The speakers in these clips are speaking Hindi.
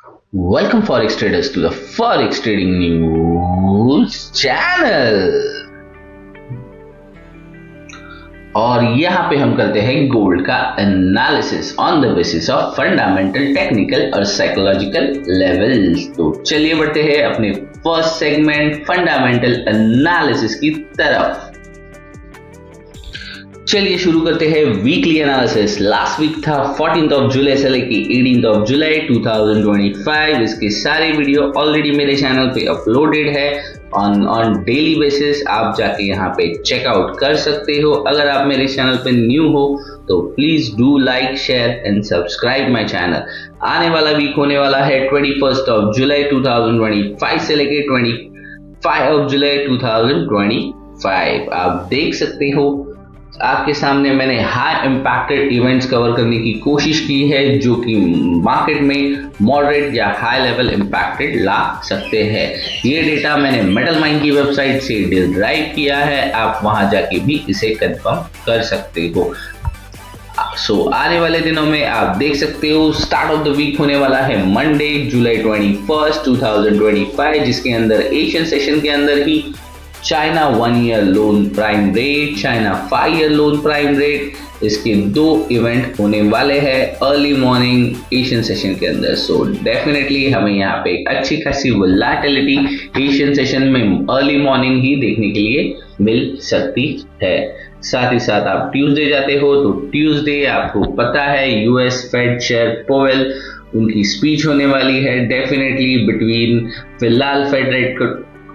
Welcome Forex traders to the Forex Trading News channel। और यहाँ पे हम करते हैं गोल्ड का analysis on the basis of fundamental, technical और साइकोलॉजिकल लेवल्स। तो चलिए बढ़ते हैं अपने फर्स्ट सेगमेंट फंडामेंटल एनालिसिस की तरफ। चलिए शुरू करते हैं वीकली एनालिसिस। लास्ट वीक था 14th ऑफ जुलाई से लेके 18th ऑफ जुलाई 2025। इसके सारे वीडियो ऑलरेडी मेरे चैनल पे अपलोडेड है ऑन डेली बेसिस। आप जाके यहाँ पे चेकआउट कर सकते हो। अगर आप मेरे चैनल पे न्यू हो तो please do like, share and subscribe my channel. आने वाला वीक होने वाला है 21st ऑफ जुलाई 2025 से लेके 25 ऑफ जुलाई 2025। आप देख सकते हो आपके सामने मैंने हाई इम्पैक्टेड इवेंट्स कवर करने की कोशिश की है जो कि मार्केट में मॉडरेट या हाई लेवल इम्पैक्टेड ला सकते हैं। ये डेटा मैंने मेटल माइन की वेबसाइट से डिराइव किया है, आप वहां जाके भी इसे कंफर्म कर सकते हो। आने वाले दिनों में आप देख सकते हो स्टार्ट ऑफ द वीक होने वाला है मंडे जुलाई 21 2025, जिसके अंदर एशियन सेशन के अंदर ही China 1 year loan prime rate, China 5 year loan prime rate, इसके 2 इवेंट होने वाले हैं अर्ली मॉर्निंग एशियन सेशन के अंदर। सो डेफिनेटली हमें यहाँ पे एक अच्छी खासी वोलेटिलिटी एशियन सेशन में अर्ली मॉर्निंग ही देखने के लिए मिल सकती है। साथ ही साथ आप ट्यूसडे जाते हो तो ट्यूसडे आपको पता है यूएस फेड चेयर पोवेल उनकी स्पीच होने वाली है। डेफिनेटली बिटवीन फिलहाल फेड रेट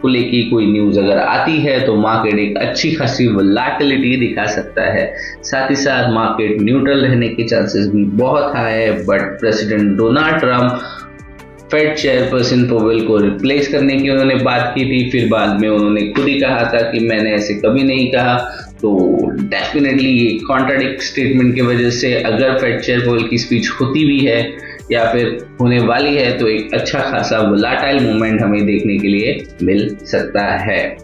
को लेके कोई न्यूज अगर आती है तो मार्केट एक अच्छी खासी वोलेटिलिटी दिखा सकता है। साथ ही साथ मार्केट न्यूट्रल रहने के चांसेस भी बहुत हाई है, but president Donald Trump Fed chairperson Powell को रिप्लेस करने की उन्होंने बात की थी, फिर बाद में उन्होंने खुद ही कहा था कि मैंने ऐसे कभी नहीं कहा। तो डेफिनेटली ये कॉन्ट्राडिक्ट स्टेटमेंट की वजह से अगर फेड चेयर पोवेल की स्पीच होती भी है या फिर होने वाली है तो एक अच्छा खासा वोलेटाइल मूवमेंट हमें देखने के लिए मिल सकता है।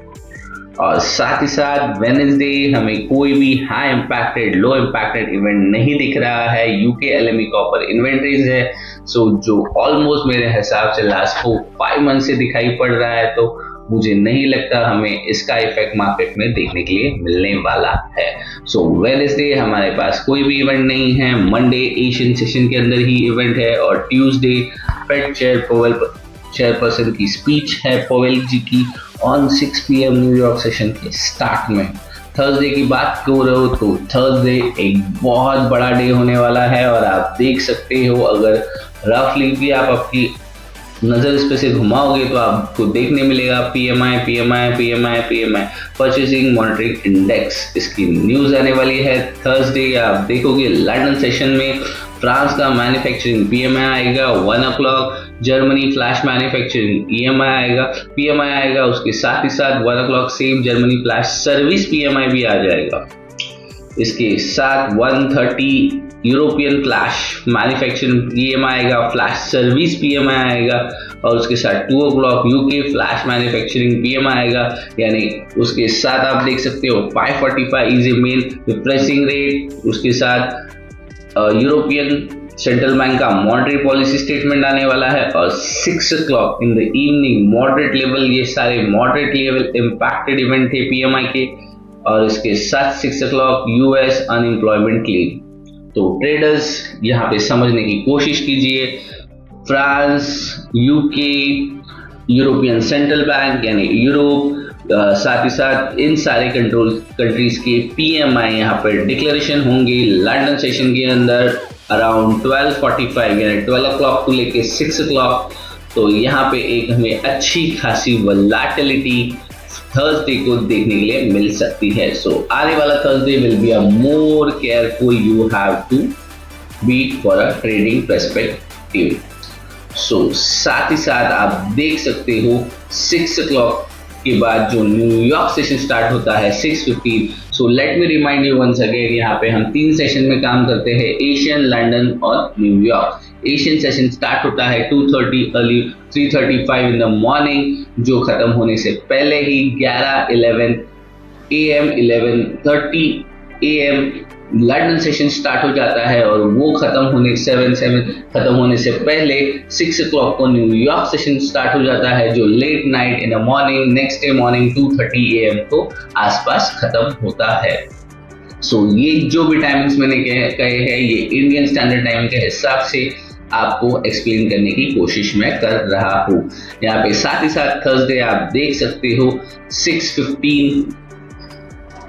और साथ ही साथ वेडनेसडे हमें कोई भी हाई इम्पैक्टेड लो इम्पैक्टेड इवेंट नहीं दिख रहा है। यूके एलएमई कॉपर इन्वेंटरीज है जो ऑलमोस्ट मेरे हिसाब से लास्ट 4-5 मंथ से दिखाई पड़ रहा है, तो मुझे नहीं लगता हमें इसका इफेक्ट मार्केट में देखने के लिए मिलने वाला है। वेडनेसडे हमारे पास कोई भी इवेंट नहीं है, मंडे एशियन सेशन के अंदर ही इवेंट है और ट्यूसडे फेड चेयरपर्सन की स्पीच है पोवेल जी की ऑन 6 PM न्यूयॉर्क सेशन के स्टार्ट में। थर्सडे की बात कर रहे हो तो थर्सडे एक बहुत बड़ा डे होने वाला है और आप देख सकते हो अगर रफली भी आप आपकी नजर इस पे से घुमाओगे तो आपको देखने मिलेगा PMI परचेसिंग मॉनिटरिंग इंडेक्स, इसकी न्यूज आने वाली है थर्सडे। आप देखोगे लंदन सेशन में फ्रांस का मैन्युफैक्चरिंग PMI आएगा 1 o'clock, Germany flash manufacturing PMI आएगा, उसके साथ ही साथ 1 o'clock same Germany flash service PMI भी आ जाएगा। इसके साथ 1:30 यूरोपियन फ्लैश मैन्युफैक्चरिंग PMI आएगा, फ्लैश सर्विस PMI आएगा और उसके साथ 2 o'clock UK flash manufacturing PMI आएगा। यानी उसके साथ आप देख सकते हो 5:45 is a main repressing rate, उसके साथ यूरोपियन सेंट्रल बैंक का मॉनेटरी पॉलिसी स्टेटमेंट आने वाला है और 6 o'clock in the evening moderate level, ये सारे मॉडरेट लेवल इम्पैक्टेड इवेंट थे PMI के। और इसके साथ 6 o'clock यूएस अनएम्प्लॉयमेंट क्लेम। तो ट्रेडर्स यहाँ पे समझने की कोशिश कीजिए, France, UK, European central bank यानी यूरोप, साथ ही साथ इन सारे कंट्रीज के PMI यहाँ पर डिक्लेरेशन होंगे लंदन सेशन के अंदर अराउंड 12:45 यानी 12 o'clock को लेके 6 o'clock। तो यहाँ पे एक हमें अच्छी खासी वोलेटिलिटी थर्सडे को देखने के लिए मिल सकती है। आने वाला Thursday will be a more careful you have to be for a trading perspective. साथ ही साथ आप देख सकते हो 6 o'clock के बाद जो न्यूयॉर्क सेशन स्टार्ट होता है 6:15। Let me remind you once again, यहाँ पे हम 3 सेशन में काम करते हैं, एशियन, लंदन और न्यूयॉर्क। एशियन सेशन स्टार्ट होता है 2:30 अर्ली 3:35 इन द मॉर्निंग, जो खत्म होने से पहले ही 11:30 AM लंदन सेशन स्टार्ट हो जाता है और वो खत्म होने से पहले 6 o'clock को न्यूयॉर्क सेशन स्टार्ट हो जाता है, जो late night in the morning next day morning 2:30 AM को आसपास खत्म होता है। ये जो भी टाइमिंग्स मैंने कहे हैं ये इंडियन स्टैंडर्ड टाइम के हिसाब से आपको एक्सप्लेन करने की कोशिश मैं कर रहा हूँ। यहाँ पे साथ ही साथ थर्सडे आप देख सकते हो 6:15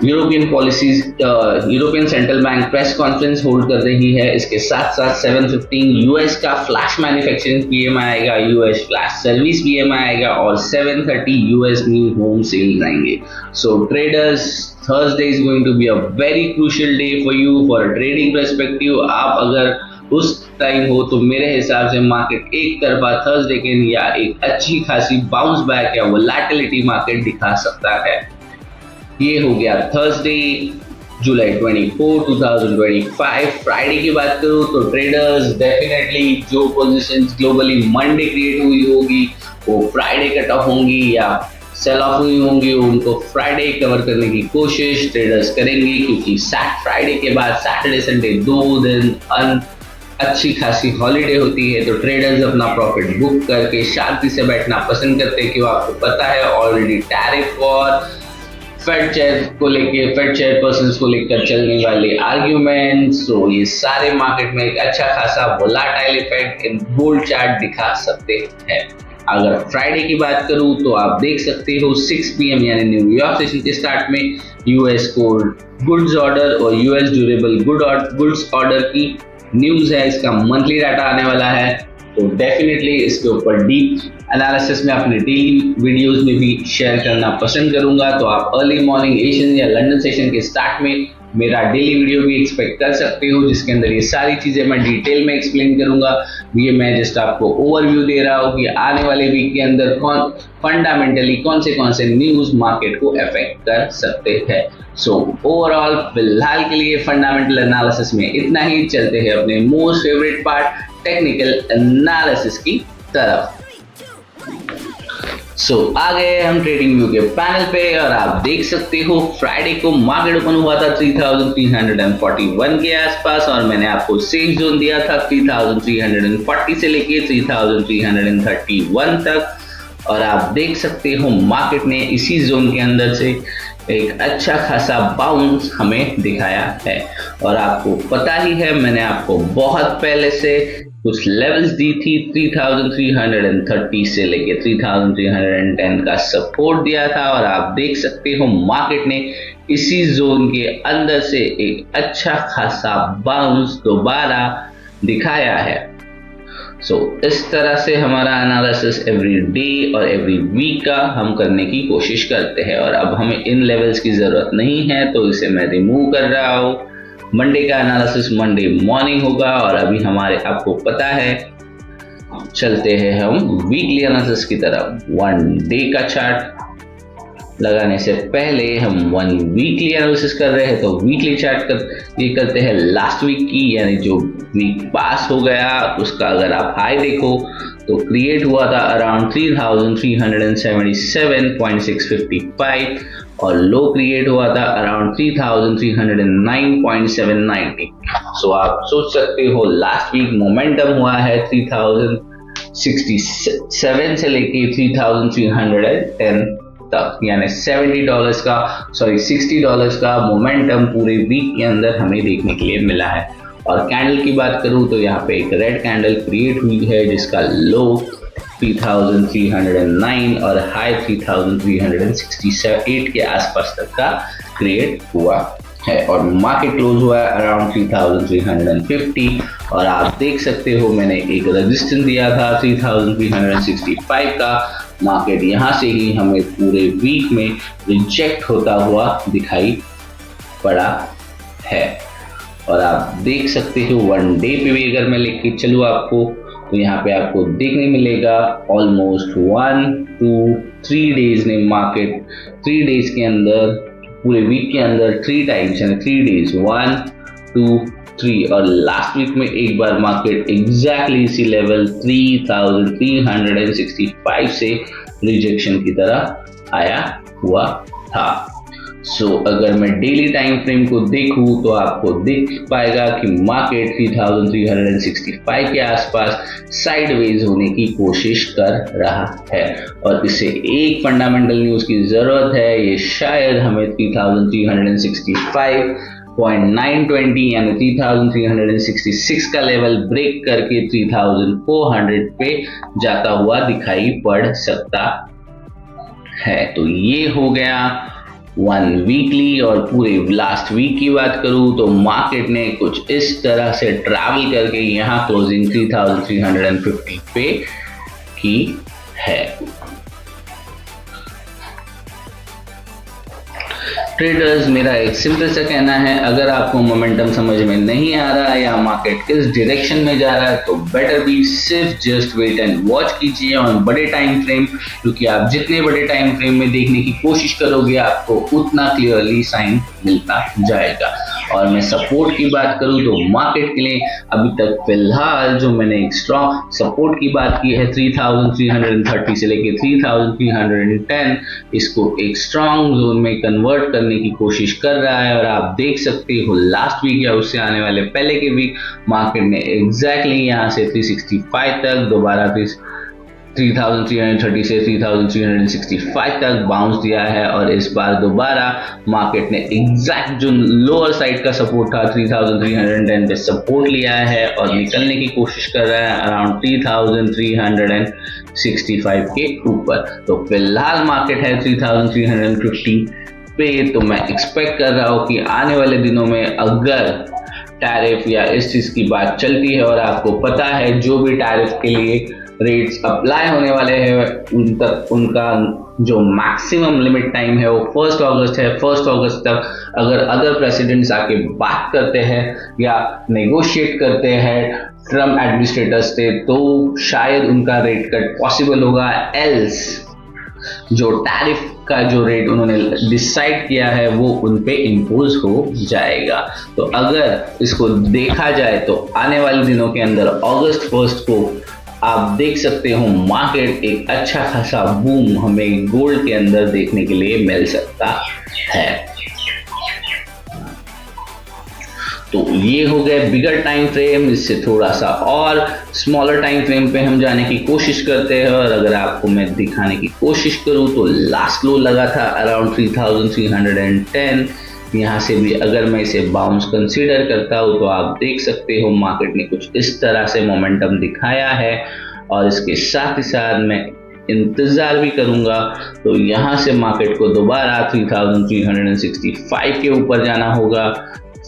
European central bank press conference hold कर रही है। इसके साथ साथ 7:15 यूएस का फ्लैश मैन्युफैक्चरिंग पीएमआई आएगा, यूएस फ्लैश सर्विस पीएमआई आएगा और 7:30 यूएस न्यू होम सेल्स आएंगे। So traders, Thursday is going to be a very crucial day for you for trading perspective. आप अगर उस टाइम हो तो मेरे हिसाब से मार्केट एक तरफा थर्सडे के या एक अच्छी खासी बाउंस बैक या वोलेटिलिटी मार्केट दिखा सकता है। ये हो गया थर्सडे जुलाई 24, 2025। फ्राइडे की बात करूं तो ट्रेडर्स डेफिनेटली जो पोजीशंस ग्लोबली मंडे क्रिएट हुई होगी वो फ्राइडे कट ऑफ होंगी या सेल ऑफ हुई होंगी, उनको फ्राइडे कवर करने की कोशिश ट्रेडर्स करेंगे, क्योंकि फ्राइडे के बाद सैटरडे संडे 2 दिन अच्छी खासी हॉलीडे होती है, तो ट्रेडर्स अपना प्रॉफिट बुक करके शांति से बैठना पसंद करते हैं। क्यों? आपको पता है ऑलरेडी टैरिफ और फेड चेयरपर्सन को लेकर चलने वाले आर्ग्यूमेंट्स, तो ये सारे मार्केट में एक अच्छा खासा volatile effect in bull chart दिखा सकते हैं। अगर फ्राइडे की बात करूं तो आप देख सकते हो 6 PM यानी न्यूयॉर्क सेशन के स्टार्ट में यूएस को गुड्स ऑर्डर और यूएस ड्यूरेबल गुड्स ऑर्डर की न्यूज है। इसका मंथली डाटा आने वाला है, तो डेफिनेटली इसके ऊपर डीप एनालिसिस में अपने डेली वीडियोस में भी शेयर करना पसंद करूंगा। तो आप अर्ली मॉर्निंग एशियन या लंदन सेशन के स्टार्ट में मेरा डेली वीडियो भी एक्सपेक्ट कर सकते हो, जिसके अंदर ये सारी चीजें मैं डिटेल में एक्सप्लेन करूंगा। ये मैं जस्ट आपको ओवरव्यू दे रहा हूँ कि आने वाले वीक के अंदर फंडामेंटली कौन से न्यूज मार्केट को अफेक्ट कर सकते हैं। ओवरऑल फिलहाल के लिए फंडामेंटल एनालिसिस में इतना ही। चलते हैं अपने most favourite part technical analysis की तरफ। आ गए हम ट्रेडिंग व्यू के पैनल पे और आप देख सकते हो फ्राइडे को मार्केट ओपन हुआ था 3341 के आसपास और मैंने आपको सेफ जोन दिया था 3340 से लेके 3331 तक और आप देख सकते हो मार्केट ने इसी जोन के अंदर से एक अच्छा खासा बाउंस हमें दिखाया है। और आपको पता ही है मैंने आपको बहुत पहले से कुछ लेवल्स दी थी 3330 से लेके 3310 का सपोर्ट दिया था और आप देख सकते हो मार्केट ने इसी जोन के अंदर से एक अच्छा खासा बाउंस दोबारा दिखाया है। इस तरह से हमारा एनालिसिस एवरी डे और एवरी वीक का हम करने की कोशिश करते हैं और अब हमें इन लेवल्स की जरूरत नहीं है, तो इसे मैं रिमूव कर रहा हूँ। मंडे का एनालिसिस मंडे मॉर्निंग होगा और अभी हमारे आपको पता है चलते हैं हम वीकली एनालिसिस की तरफ। 1 डे का चार्ट लगाने से पहले हम 1 वीकली एनालिसिस कर रहे हैं, तो वीकली चार्ट ये करते हैं लास्ट वीक की, यानी जो वीक पास हो गया उसका अगर आप हाई देखो तो क्रिएट हुआ था अराउंड 3377.655 और लो क्रिएट हुआ था अराउंड 3309.790। आप सोच सकते हो लास्ट वीक मोमेंटम हुआ है 3067 से लेके 3310 तक, यानी $60 का मोमेंटम पूरे वीक के अंदर हमें देखने के लिए मिला है। और कैंडल की बात करूं तो यहाँ पे एक रेड कैंडल क्रिएट हुई है जिसका लो 3309 और हाई 3368 के आसपास तक का क्रिएट हुआ है और मार्केट क्लोज हुआ है अराउंड 3350 और आप देख सकते हो मैंने एक रेजिस्टेंस दिया था 3365 का। मार्केट यहाँ से ही हमें पूरे वीक में रिजेक्ट होता हुआ दिखाई पड़ा है और आप देख सकते हो 1 डे पे भी अगर मैं लेके चलूँ आपको तो यहाँ पे आपको देखने मिलेगा ऑलमोस्ट 1 2 3 डेज ने मार्केट 3 डेज के अंदर पूरे वीक के अंदर 3 टाइम्स यानी 3 डेज 1 2 3 और लास्ट वीक में एक बार मार्केट एग्जैक्टली इसी लेवल 3365 से रिजेक्शन की तरह आया हुआ था। सो अगर मैं डेली टाइम फ्रेम को देखूं तो आपको दिख पाएगा कि मार्केट 3365 के आसपास साइडवेज होने की कोशिश कर रहा है और इसे एक फंडामेंटल न्यूज़ की ज़रूरत है। ये शायद हमें 3365.920 यानी 3366 का लेवल ब्रेक करके 3400 पे जाता हुआ दिखाई पड़ सकता है। तो ये हो गया वन वीकली। और पूरे लास्ट वीक की बात करूं तो मार्केट ने कुछ इस तरह से ट्रैवल करके यहाँ क्लोजिंग 3350 पे की है। ट्रेडर्स, मेरा एक सिंपल सा कहना है, अगर आपको मोमेंटम समझ में नहीं आ रहा है या मार्केट किस डायरेक्शन में जा रहा है तो बेटर बी सिर्फ जस्ट वेट एंड वॉच कीजिए ऑन बड़े टाइम फ्रेम, क्योंकि आप जितने बड़े टाइम फ्रेम में देखने की कोशिश करोगे आपको उतना क्लियरली साइन मिलता जाएगा। और मैं सपोर्ट की बात करूं तो मार्केट के लिए अभी तक फिलहाल जो मैंने एक स्ट्रॉन्ग सपोर्ट की बात की है 3330 से लेके 3310, इसको एक स्ट्रॉन्ग जोन में कन्वर्ट करने की कोशिश कर रहा है। और आप देख सकते हो लास्ट वीक या उससे आने वाले पहले के वीक मार्केट ने एग्जैक्टली यहाँ से 365 तक दोबारा 3330 से 3365 तक बाउंस दिया है और इस बार दोबारा मार्केट ने एग्जैक्ट जो लोअर साइड का सपोर्ट था 3310 पे सपोर्ट लिया है और निकलने की कोशिश कर रहा है अराउंड 3365 के ऊपर। तो फिलहाल मार्केट है 3350 पे। तो मैं एक्सपेक्ट कर रहा हूँ कि आने वाले दिनों में अगर टैरिफ या इस चीज़ की बात चलती है और आपको पता है जो भी टैरिफ के लिए रेट्स अप्लाई होने वाले हैं उनका जो मैक्सिमम लिमिट टाइम है वो 1 अगस्त है। 1 अगस्त तक अगर अदर प्रेसिडेंट्स आके बात करते हैं या नेगोशिएट करते हैं ट्रम्प एडमिनिस्ट्रेटर से तो शायद उनका रेट कट पॉसिबल होगा, एल्स जो टैरिफ का जो रेट उन्होंने डिसाइड किया है वो उन पे इम्पोज हो जाएगा। तो अगर इसको देखा जाए तो आने वाले दिनों के अंदर अगस्त 1 को आप देख सकते हो मार्केट एक अच्छा खासा बूम हमें गोल्ड के अंदर देखने के लिए मिल सकता है। तो ये हो गए बिगर टाइम फ्रेम। इससे थोड़ा सा और स्मॉलर टाइम फ्रेम पे हम जाने की कोशिश करते हैं और अगर आपको मैं दिखाने की कोशिश करूं तो लास्ट लो लगा था अराउंड 3310। यहाँ से भी अगर मैं इसे बाउंस कंसीडर करता हूँ तो आप देख सकते हो मार्केट ने कुछ इस तरह से मोमेंटम दिखाया है और इसके साथ ही साथ मैं इंतज़ार भी करूंगा। तो यहाँ से मार्केट को दोबारा 3365 के ऊपर जाना होगा,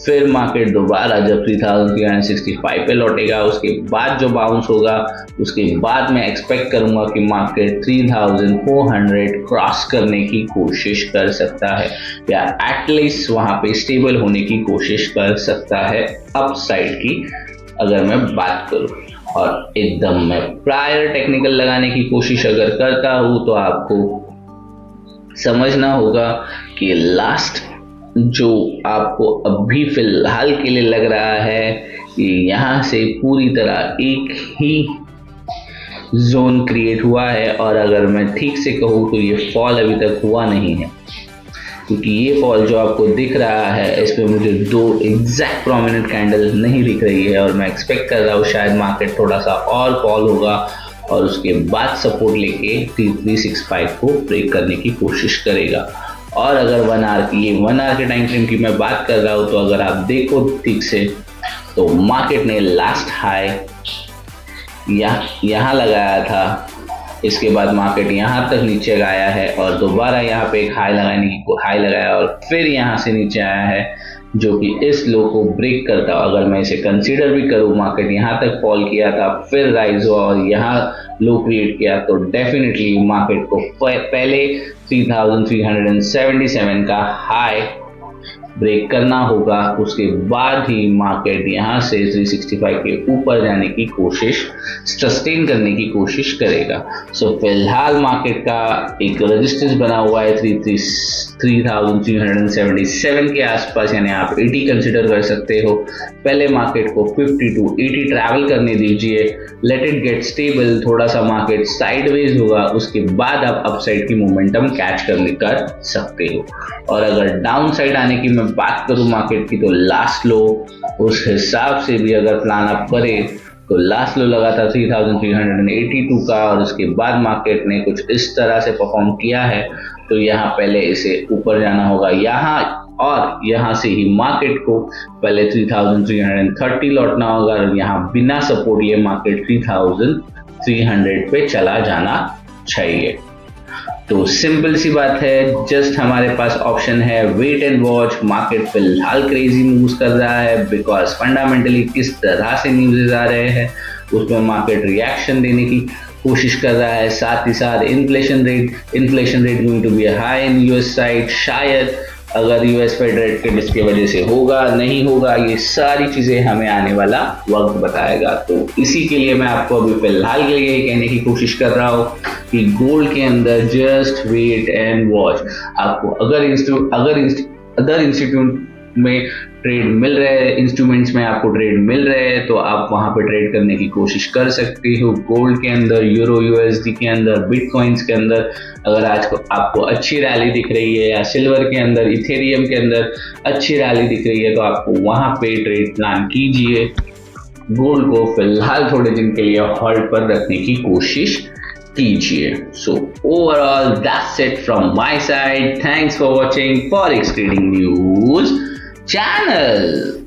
फिर मार्केट दोबारा जब 3365 पे लौटेगा उसके बाद जो बाउंस होगा उसके बाद मैं एक्सपेक्ट करूंगा कि मार्केट 3400 क्रॉस करने की कोशिश कर सकता है या एटलीस्ट वहां पे स्टेबल होने की कोशिश कर सकता है अप साइड की अगर मैं बात करूं। और एकदम मैं प्रायर टेक्निकल लगाने की कोशिश अगर करता हूं तो आपको समझना होगा कि लास्ट जो आपको अभी फिलहाल के लिए लग रहा है कि यहाँ से पूरी तरह एक ही जोन क्रिएट हुआ है और अगर मैं ठीक से कहूँ तो ये फॉल अभी तक हुआ नहीं है, क्योंकि ये फॉल जो आपको दिख रहा है इस पे मुझे दो एग्जैक्ट प्रोमिनेंट कैंडल नहीं दिख रही है और मैं एक्सपेक्ट कर रहा हूँ शायद मार्केट थोड़ा सा और फॉल होगा और उसके बाद सपोर्ट लेके 3365 को ब्रेक करने की कोशिश करेगा। और अगर 1 आवर के टाइम फ्रेम की मैं बात कर रहा हूँ तो अगर आप देखो ठीक से तो मार्केट ने लास्ट हाई यहाँ लगाया था, इसके बाद मार्केट यहाँ तक नीचे गया है और दोबारा यहाँ पे एक हाई लगाया और फिर यहाँ से नीचे आया है जो कि इस लो को ब्रेक करता। अगर मैं इसे कंसीडर भी करूँ मार्केट यहाँ तक फॉल किया था फिर राइज हुआ और यहाँ लो क्रिएट किया तो डेफिनेटली मार्केट को पहले 3377 का हाई ब्रेक करना होगा, उसके बाद ही मार्केट यहाँ से 365 के ऊपर जाने की कोशिश, सस्टेन करने की कोशिश करेगा। सो फिलहाल मार्केट का एक रेजिस्टेंस बना हुआ है 3377 के आसपास, यानी आप 80 कंसिडर कर सकते हो। पहले मार्केट को 50 to 80 ट्रैवल करने दीजिए, लेट इट गेट स्टेबल, थोड़ा सा मार्केट साइडवेज होगा, उसके बाद आप अपसाइड की मोमेंटम कैच कर सकते हो। और अगर डाउन साइड आने की मैं बात करूं मार्केट की, तो लास्ट लो उस हिसाब से भी अगर प्लान आप करें तो लास्ट लो लगा था 3382 का, और उसके बाद मार्केट ने कुछ इस तरह से परफॉर्म किया है। तो यहाँ पहले इसे ऊपर जाना होगा यहाँ, और यहाँ से ही मार्केट को पहले 3330 लौटना होगा, और यहाँ बिना सपोर्ट ये मार्केट 3300 पे चला जाना चाहिए। तो सिंपल सी बात है, जस्ट हमारे पास ऑप्शन है वेट एंड वॉच। मार्केट फिलहाल क्रेजी मूव्स कर रहा है बिकॉज फंडामेंटली किस तरह से न्यूज़ आ रहे हैं उसमें मार्केट रिएक्शन देने की कोशिश कर रहा है। साथ ही साथ inflation rate going to be high in US side, शायद अगर यूएस फेड रेट के डिस्क की वजह से होगा नहीं होगा, ये सारी चीज़ें हमें आने वाला वक्त बताएगा। तो इसी के लिए मैं आपको अभी फिलहाल के लिए कहने की कोशिश कर रहा हूँ कि गोल्ड के अंदर जस्ट वेट एंड वॉच। आपको अगर अदर इंस्टीट्यूट में ट्रेड मिल रहे हैं, इंस्ट्रूमेंट्स में आपको ट्रेड मिल रहे हैं, तो आप वहां पे ट्रेड करने की कोशिश कर सकते हो। गोल्ड के अंदर, यूरो यूएसडी के अंदर, बिटकॉइंस के अंदर अगर आज को आपको अच्छी रैली दिख रही है, या सिल्वर के अंदर, इथेरियम के अंदर अच्छी रैली दिख रही है, तो आपको वहां पे ट्रेड प्लान कीजिए। गोल्ड को फिलहाल थोड़े दिन के लिए होल्ड पर रखने की कोशिश कीजिए। So overall that's it from my side. Thanks for watching forex trading news channel.